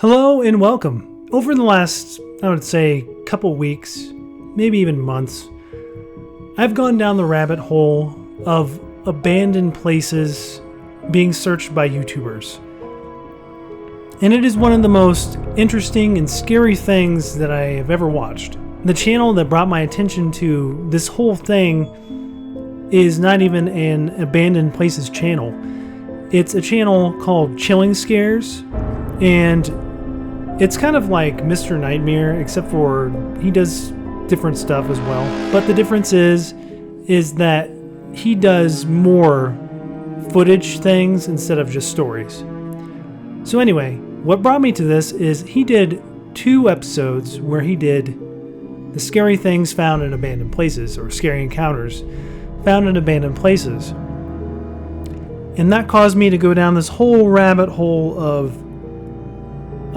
Hello and welcome. Over the last, I would say, couple weeks, maybe even months, I've gone down the rabbit hole of abandoned places being searched by YouTubers. And it is one of the most interesting and scary things that I have ever watched. The channel that brought my attention to this whole thing is not even an abandoned places channel. It's a channel called Chilling Scares, and it's kind of like Mr. Nightmare, except for he does different stuff as well. But the difference is that he does more footage things instead of just stories. So anyway, what brought me to this is he did 2 episodes where he did the scary things found in abandoned places, or scary encounters found in abandoned places. And that caused me to go down this whole rabbit hole of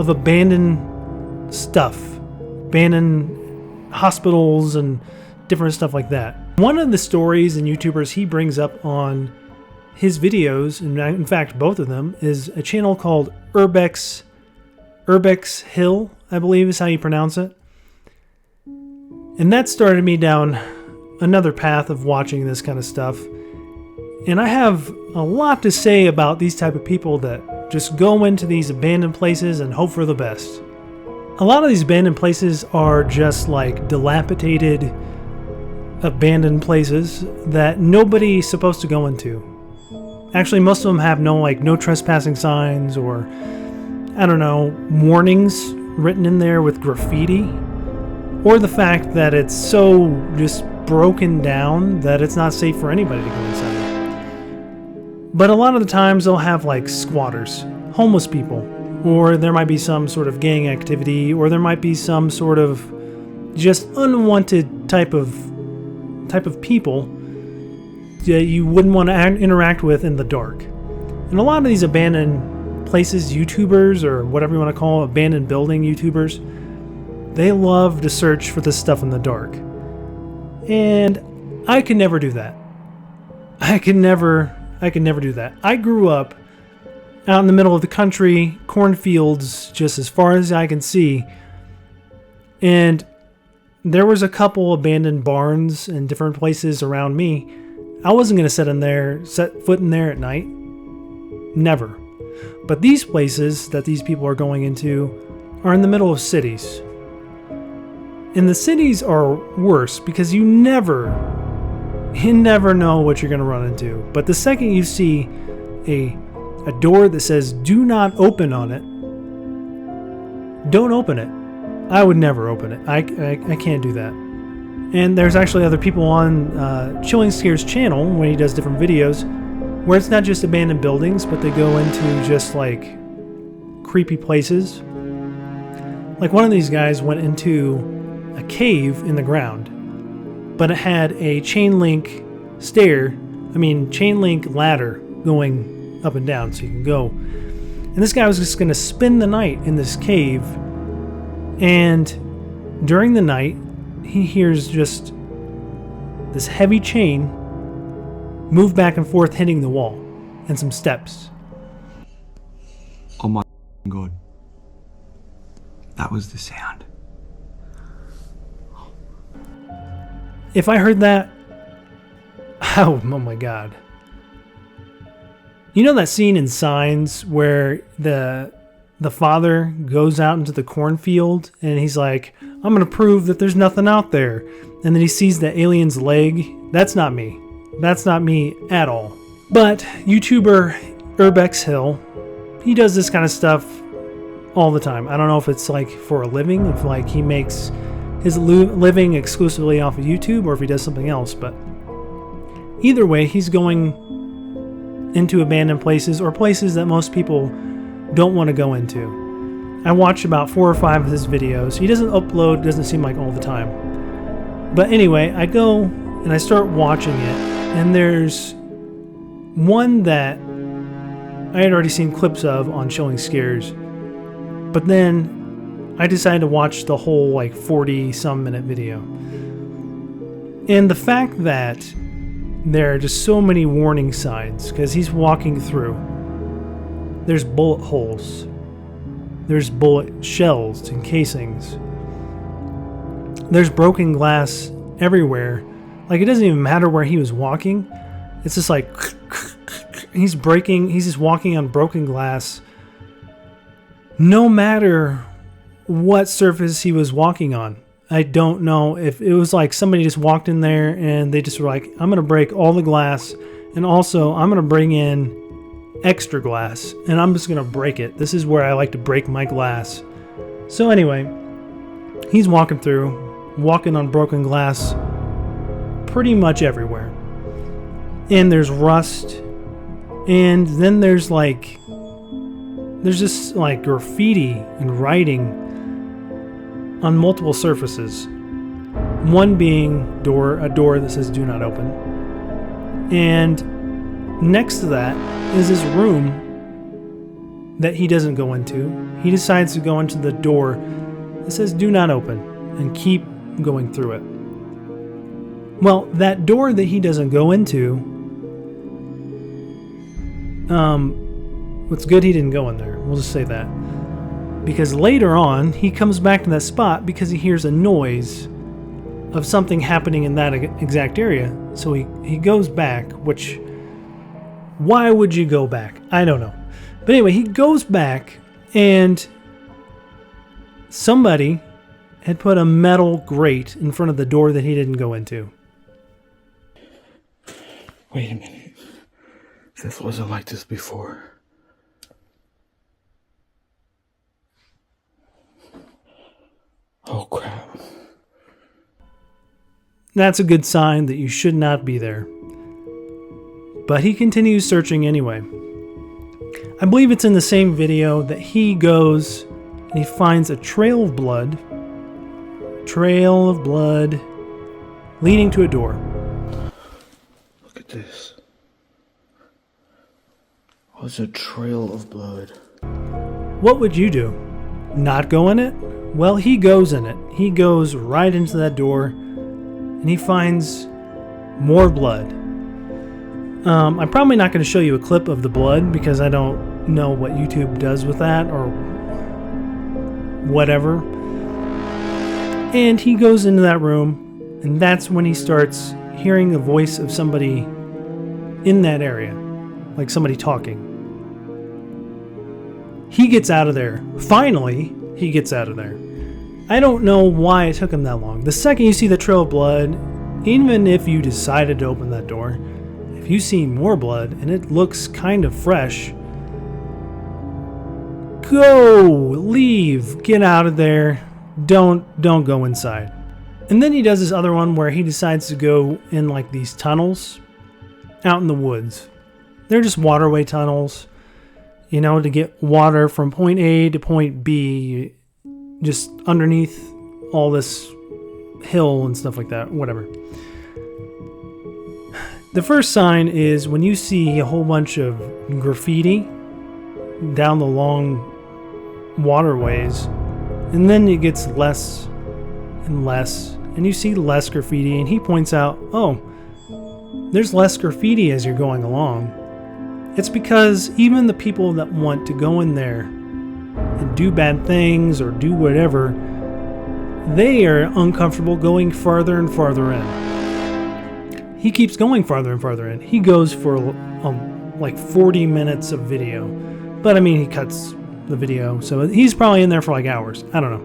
abandoned stuff, abandoned hospitals and different stuff like that. One of the stories and YouTubers he brings up on his videos, and in fact both of them, is a channel called Urbex Hill, I believe is how you pronounce it. And that started me down another path of watching this kind of stuff. And I have a lot to say about these type of people that just go into these abandoned places and hope for the best. A lot of these abandoned places are just like dilapidated, abandoned places that nobody's supposed to go into. Actually, most of them have no trespassing signs, or I don't know, warnings written in there with graffiti, or the fact that it's so just broken down that it's not safe for anybody to go inside. But a lot of the times they'll have like squatters, homeless people, or there might be some sort of gang activity, or there might be some sort of just unwanted type of people that you wouldn't want to interact with in the dark. And a lot of these abandoned places YouTubers, or whatever you want to call it, abandoned building YouTubers, they love to search for this stuff in the dark. And I could never do that. I could never do that. I grew up out in the middle of the country, cornfields just as far as I can see. And there was a couple abandoned barns and different places around me. I wasn't going to set foot in there at night. Never. But these places that these people are going into are in the middle of cities. And the cities are worse because you never know what you're going to run into. But the second you see a door that says do not open on it, don't open it. I would never open it. I can't do that. And there's actually other people on Chilling Scares channel when he does different videos where it's not just abandoned buildings, but they go into just like creepy places. Like one of these guys went into a cave in the ground, but it had a chain link ladder going up and down so you can go. And this guy was just going to spend the night in this cave, and during the night he hears just this heavy chain move back and forth hitting the wall and some steps. Oh my God. That was the sound. If I heard that, oh my God. You know that scene in Signs where the father goes out into the cornfield and he's like, I'm going to prove that there's nothing out there. And then he sees the alien's leg. That's not me. That's not me at all. But YouTuber Urbex Hill, he does this kind of stuff all the time. I don't know if it's like for a living, if like he makes his living exclusively off of YouTube, or if he does something else. But either way, he's going into abandoned places, or places that most people don't want to go into. I watched about 4 or 5 of his videos. He doesn't upload, doesn't seem like all the time. But anyway, I go and I start watching it, and there's one that I had already seen clips of on Chilling Scares. But then I decided to watch the whole 40-some minute video. And the fact that there are just so many warning signs, because he's walking through. There's bullet holes. There's bullet shells and casings. There's broken glass everywhere. Like, it doesn't even matter where he was walking. It's just like he's just walking on broken glass. No matter what surface he was walking on. I don't know if it was like somebody just walked in there and they just were like, I'm going to break all the glass, and also I'm going to bring in extra glass and I'm just going to break it. This is where I like to break my glass. So anyway, he's walking on broken glass pretty much everywhere. And there's rust, and then there's just like graffiti and writing on multiple surfaces. One being a door that says "Do not open." And next to that is this room that he doesn't go into. He decides to go into the door that says "Do not open" and keep going through it. Well, that door that he doesn't go into, what's good he didn't go in there. We'll just say that. Because later on, he comes back to that spot because he hears a noise of something happening in that exact area. So he goes back, which, why would you go back? I don't know. But anyway, he goes back, and somebody had put a metal grate in front of the door that he didn't go into. Wait a minute. This wasn't like this before. Oh, crap. That's a good sign that you should not be there. But he continues searching anyway. I believe it's in the same video that he goes and he finds a trail of blood. Trail of blood leading to a door. Look at this. What's a trail of blood? What would you do? Not go in it? Well, he goes in it. He goes right into that door, and he finds more blood. I'm probably not going to show you a clip of the blood because I don't know what YouTube does with that or whatever. And he goes into that room, and that's when he starts hearing the voice of somebody in that area, like somebody talking. He gets out of there. Finally, he gets out of there. I don't know why it took him that long. The second you see the trail of blood, even if you decided to open that door, if you see more blood and it looks kind of fresh, go, leave, get out of there. Don't go inside. And then he does this other one where he decides to go in like these tunnels out in the woods. They're just waterway tunnels, you know, to get water from point A to point B, just underneath all this hill and stuff like that, whatever. The first sign is when you see a whole bunch of graffiti down the long waterways, and then it gets less and less, and you see less graffiti, and he points out, oh, there's less graffiti as you're going along. It's because even the people that want to go in there and do bad things or do whatever, they are uncomfortable going farther and farther in. He keeps going farther and farther in. He goes for like 40 minutes of video. But I mean, he cuts the video, so he's probably in there for like hours. I don't know.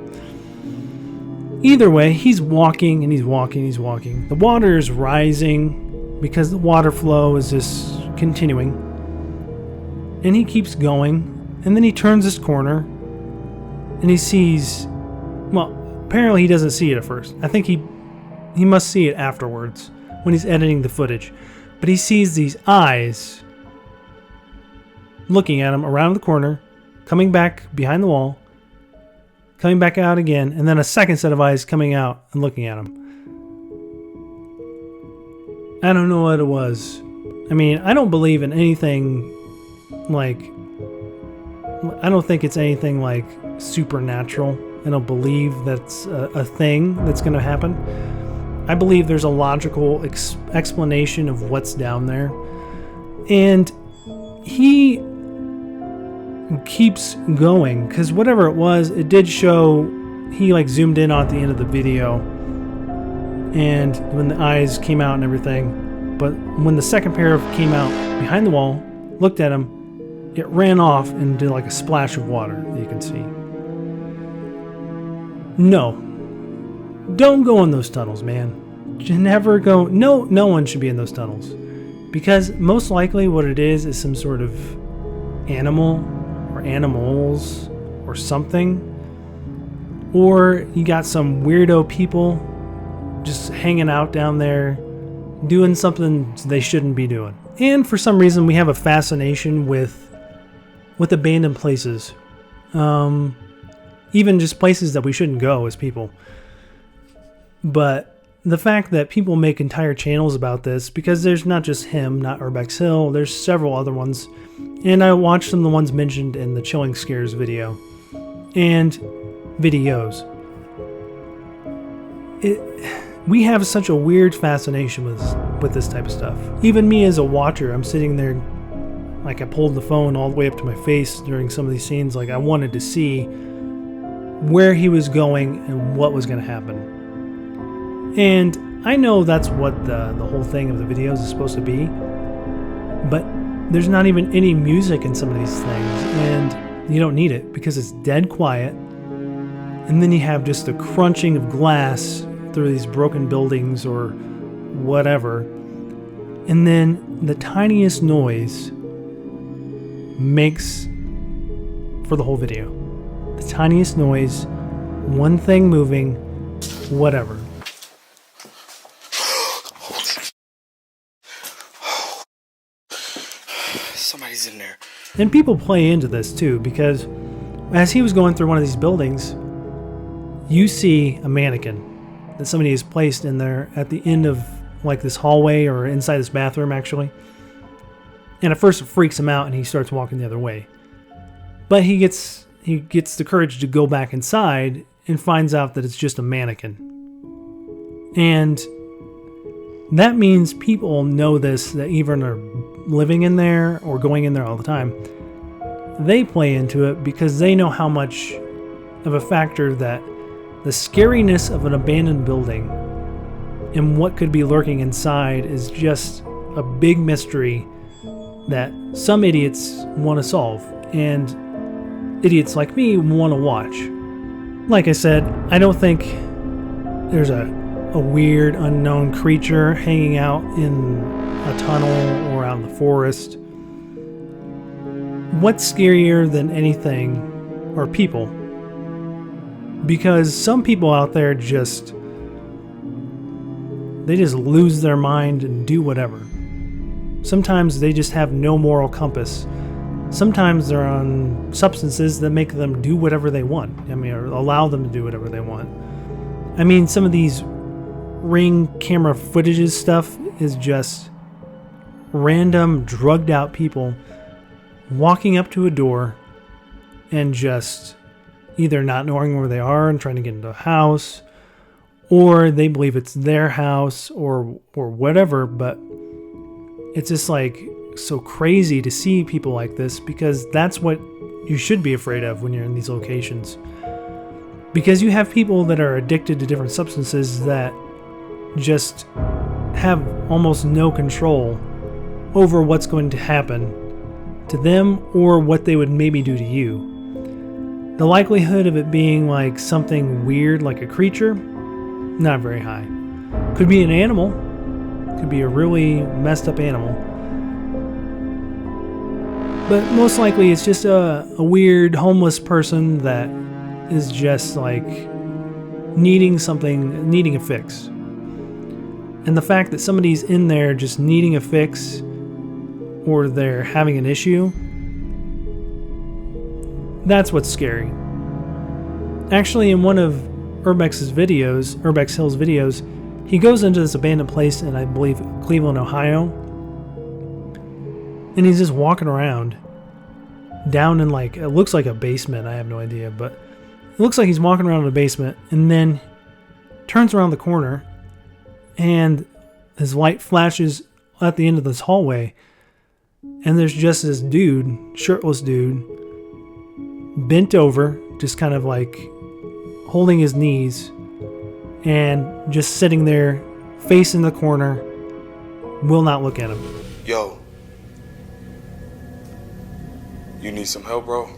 Either way, he's walking and he's walking, he's walking. The water is rising because the water flow is just continuing. And he keeps going, and then he turns this corner, and he sees, well, apparently he doesn't see it at first. I think he must see it afterwards when he's editing the footage. But he sees these eyes looking at him around the corner, coming back behind the wall, coming back out again, and then a second set of eyes coming out and looking at him. I don't know what it was. I mean, I don't believe in anything like, I don't think it's anything like supernatural. I don't believe that's a thing that's going to happen. I believe there's a logical explanation of what's down there. And he keeps going, because whatever it was, it did show, he like zoomed in on at the end of the video, and when the eyes came out and everything. But when the second pair came out behind the wall, looked at him, it ran off and did like a splash of water that you can see. No, don't go in those tunnels, man. Never go. No one should be in those tunnels, because most likely what it is some sort of animal or animals or something, or you got some weirdo people just hanging out down there doing something they shouldn't be doing. And for some reason we have a fascination with abandoned places, even just places that we shouldn't go as people. But the fact that people make entire channels about this, because there's not just him, not Urbex Hill, there's several other ones, and I watched some of the ones mentioned in the Chilling Scares video and videos. We have such a weird fascination with this type of stuff. Even me as a watcher, I'm sitting there, like I pulled the phone all the way up to my face during some of these scenes, like I wanted to see where he was going and what was going to happen. And I know that's what the whole thing of the videos is supposed to be, but there's not even any music in some of these things, and you don't need it because it's dead quiet. And then you have just the crunching of glass through these broken buildings or whatever, and then the tiniest noise makes for the whole video. The tiniest noise, one thing moving, whatever. Somebody's in there. And people play into this too, because as he was going through one of these buildings, you see a mannequin that somebody has placed in there at the end of like this hallway or inside this bathroom actually. And at first it freaks him out and he starts walking the other way. But he gets the courage to go back inside and finds out that it's just a mannequin. And that means people know this, that even are living in there or going in there all the time. They play into it because they know how much of a factor that the scariness of an abandoned building and what could be lurking inside is just a big mystery that some idiots want to solve, and idiots like me want to watch. Like I said, I don't think there's a weird unknown creature hanging out in a tunnel or out in the forest. What's scarier than anything are people. Because some people out there just lose their mind and do whatever. Sometimes they just have no moral compass. Sometimes they're on substances that make them do whatever they want. I mean, or allow them to do whatever they want. I mean, some of these Ring camera footages stuff is just random drugged out people walking up to a door and just either not knowing where they are and trying to get into a house, or they believe it's their house or whatever. But it's just like so crazy to see people like this, because that's what you should be afraid of when you're in these locations. Because you have people that are addicted to different substances that just have almost no control over what's going to happen to them or what they would maybe do to you. The likelihood of it being like something weird, like a creature, not very high. Could be an animal. Could be a really messed up animal. But most likely it's just a weird homeless person that is just like needing a fix. And the fact that somebody's in there just needing a fix, or they're having an issue, that's what's scary. Actually, in one of Urbex Hill's videos, he goes into this abandoned place in, I believe, Cleveland, Ohio. And he's just walking around down in like, it looks like a basement, I have no idea, but it looks like he's walking around in a basement, and then turns around the corner and his light flashes at the end of this hallway, and there's just this dude, shirtless dude, bent over, just kind of like holding his knees and just sitting there, face in the corner, will not look at him. Yo. You need some help, bro?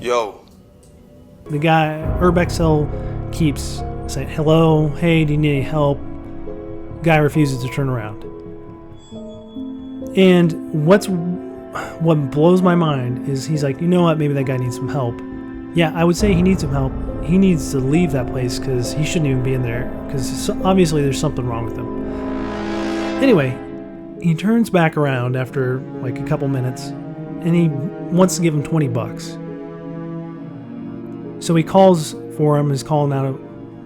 Yo. The guy, Urbex Hill, keeps saying, hello, hey, do you need any help? Guy refuses to turn around. And what blows my mind is he's like, you know what, maybe that guy needs some help. Yeah, I would say he needs some help. He needs to leave that place because he shouldn't even be in there because obviously there's something wrong with him. Anyway, he turns back around after like a couple minutes and he wants to give him $20. So he calls for him, is calling out,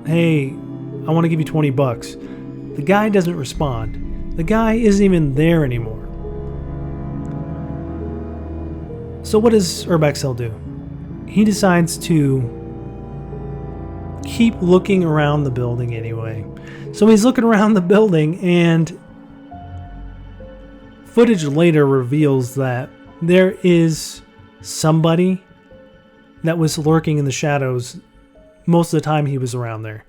hey, I want to give you $20. The guy doesn't respond. The guy isn't even there anymore. So what does Urbex Hill do? He decides to keep looking around the building anyway. So he's looking around the building, and footage later reveals that there is somebody that was lurking in the shadows most of the time he was around there.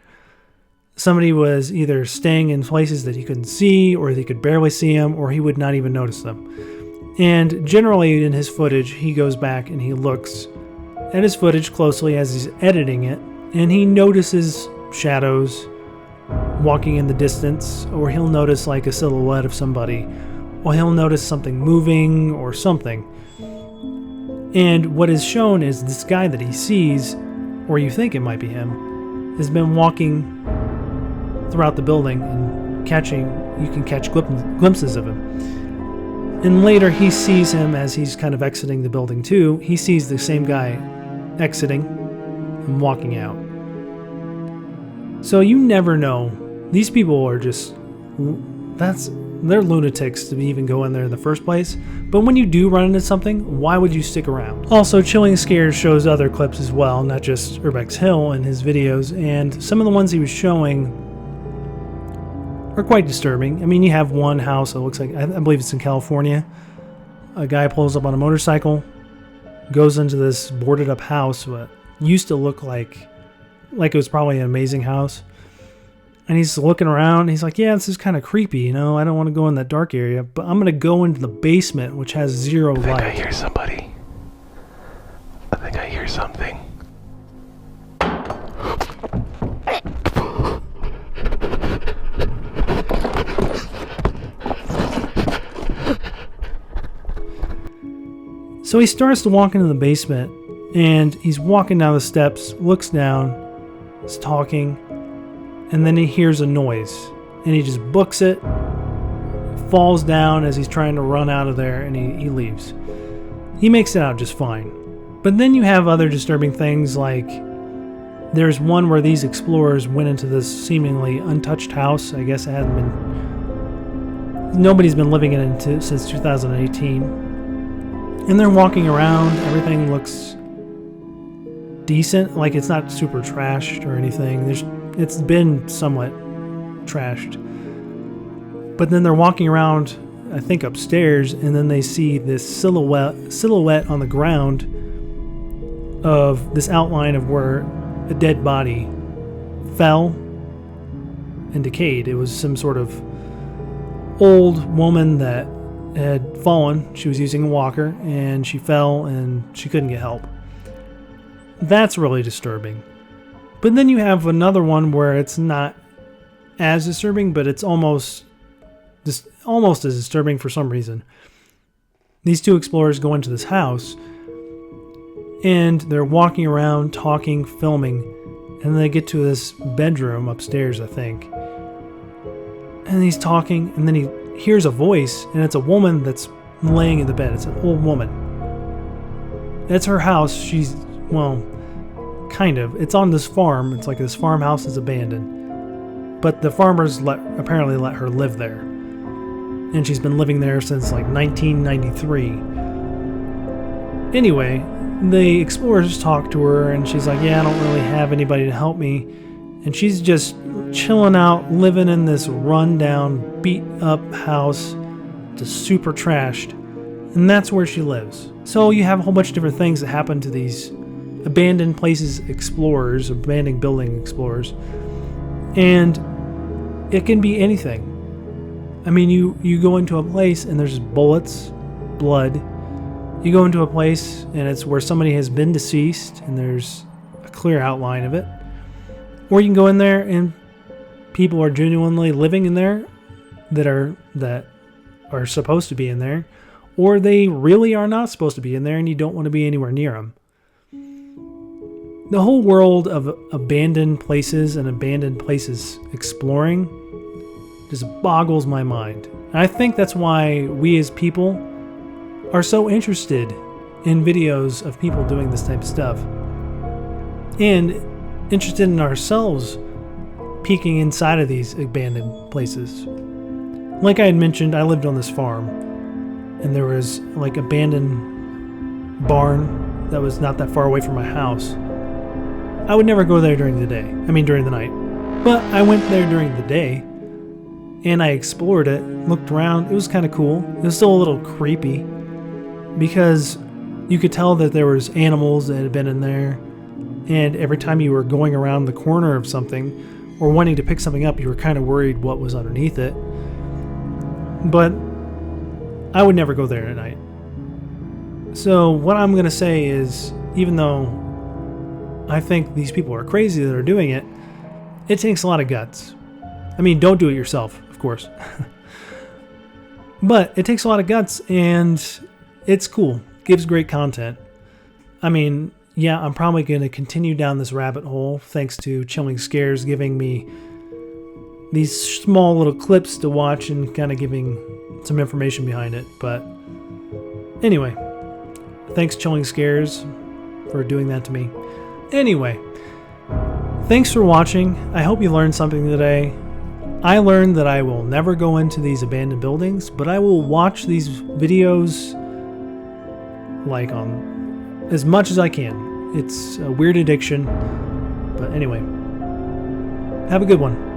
Somebody was either staying in places that he couldn't see, or he could barely see him, or he would not even notice them. And generally in his footage, he goes back and he looks at his footage closely as he's editing it, and he notices shadows walking in the distance, or he'll notice like a silhouette of somebody, or he'll notice something moving or something. And what is shown is this guy that he sees, or you think it might be him, has been walking throughout the building and you can catch glimpses of him. And later he sees him as he's kind of exiting the building too. He sees the same guy exiting and walking out. So you never know. These people are just, they're lunatics to even go in there in the first place. But when you do run into something, why would you stick around? Also, Chilling Scares shows other clips as well, not just Urbex Hill in his videos, and some of the ones he was showing are quite disturbing. I mean, you have one house that looks like, I believe it's in California. A guy pulls up on a motorcycle, goes into this boarded up house that used to look like it was probably an amazing house. And he's looking around, and he's like, yeah, this is kind of creepy, you know, I don't want to go in that dark area, but I'm going to go into the basement, which has zero light. I hear somebody. I think I hear something. So he starts to walk into the basement, and he's walking down the steps, looks down, is talking, and then he hears a noise, and he just books it, falls down as he's trying to run out of there, and he leaves. He makes it out just fine. But then you have other disturbing things, like there's one where these explorers went into this seemingly untouched house. I guess it hadn't been, nobody's been living in it since 2018. And they're walking around, everything looks decent, like it's not super trashed or anything. It's been somewhat trashed. But then they're walking around, I think upstairs, and then they see this silhouette on the ground of this outline of where a dead body fell and decayed. It was some sort of old woman that had fallen. She was using a walker, and she fell, and she couldn't get help. That's really disturbing. But then you have another one where it's not as disturbing, but it's almost as disturbing for some reason. These two explorers go into this house, and they're walking around, talking, filming, and they get to this bedroom upstairs, I think. And he's talking, and then he hears a voice, and it's a woman that's laying in the bed. It's an old woman. That's her house. She's, well, kind of. It's on this farm. It's like this farmhouse is abandoned. But the farmers apparently let her live there. And she's been living there since like 1993. Anyway, the explorers talk to her, and she's like, yeah, I don't really have anybody to help me. And she's just chilling out, living in this rundown, beat up house, just super trashed. And that's where she lives. So you have a whole bunch of different things that happen to these abandoned places explorers, abandoned building explorers. And it can be anything. I mean, you go into a place and there's bullets, blood. You go into a place and it's where somebody has been deceased and there's a clear outline of it. Or you can go in there and people are genuinely living in there that are supposed to be in there. Or they really are not supposed to be in there and you don't want to be anywhere near them. The whole world of abandoned places and abandoned places exploring just boggles my mind. And I think that's why we as people are so interested in videos of people doing this type of stuff. And interested in ourselves peeking inside of these abandoned places. Like I had mentioned, I lived on this farm. And there was like abandoned barn that was not that far away from my house. I would never go there during the night. But I went there during the day and I explored it, looked around. It was kind of cool. It was still a little creepy because you could tell that there was animals that had been in there, and every time you were going around the corner of something or wanting to pick something up, you were kind of worried what was underneath it. But I would never go there at night. So what I'm going to say is, even though I think these people are crazy that are doing it, it takes a lot of guts. I mean, don't do it yourself, of course. But it takes a lot of guts, and it's cool. Gives great content. I mean, yeah, I'm probably going to continue down this rabbit hole thanks to Chilling Scares giving me these small little clips to watch and kind of giving some information behind it. But anyway, thanks Chilling Scares for doing that to me. Anyway, thanks for watching. I hope you learned something today. I learned that I will never go into these abandoned buildings, but I will watch these videos like on as much as I can. It's a weird addiction. But anyway, have a good one.